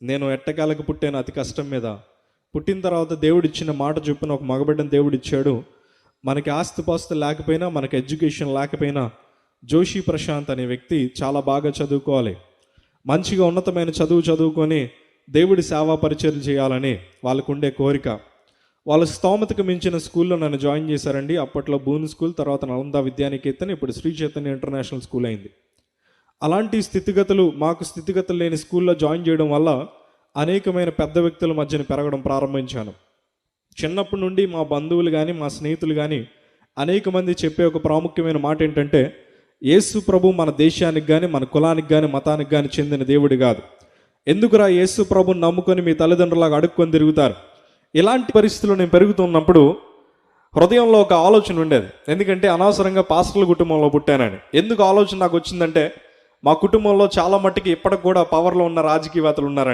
నేను ఎట్టకాలకు పుట్టాను అతి కష్టం మీద. పుట్టిన తర్వాత దేవుడు ఇచ్చిన మాట చొప్పున ఒక మగబిడ్డను దేవుడు ఇచ్చాడు. మనకి ఆస్తిపాస్తులు లేకపోయినా, మనకి ఎడ్యుకేషన్ లేకపోయినా, జోషి ప్రశాంత్ అనే వ్యక్తి చాలా బాగా చదువుకోవాలి, మంచిగా ఉన్నతమైన చదువు చదువుకొని దేవుడి సేవా పరిచయం చేయాలని వాళ్ళకు ఉండే కోరిక. వాళ్ళ స్తోమతకు మించిన స్కూల్లో నన్ను జాయిన్ చేశారండి. అప్పట్లో బూన్ స్కూల్, తర్వాత నలంద విద్యానికేతన్, ఇప్పుడు శ్రీ చైతన్య ఇంటర్నేషనల్ స్కూల్ అయింది. అలాంటి స్థితిగతులు, మాకు స్థితిగతులు లేని స్కూల్లో జాయిన్ చేయడం వల్ల అనేకమైన పెద్ద వ్యక్తుల మధ్యన పెరగడం ప్రారంభించాను. చిన్నప్పటి నుండి మా బంధువులు కానీ, మా స్నేహితులు కానీ అనేక మంది చెప్పే ఒక ప్రాముఖ్యమైన మాట ఏంటంటే, యేసు ప్రభు మన దేశానికి కానీ, మన కులానికి కానీ, మతానికి కానీ చెందిన దేవుడు కాదు. ఎందుకురా యేసు ప్రభుని నమ్ముకొని మీ తల్లిదండ్రులాగా అడుక్కొని తిరుగుతారు? ఇలాంటి పరిస్థితుల్లో నేను పెరుగుతున్నప్పుడు హృదయంలో ఒక ఆలోచన ఉండేది. ఎందుకంటే అనవసరంగా పాస్టర్ల కుటుంబంలో పుట్టానని. ఎందుకు ఆలోచన నాకు వచ్చిందంటే, మా కుటుంబంలో చాలా మట్టుకి ఇప్పటికి కూడా పవర్లో ఉన్న రాజకీయవేత్తలు ఉన్నారండి.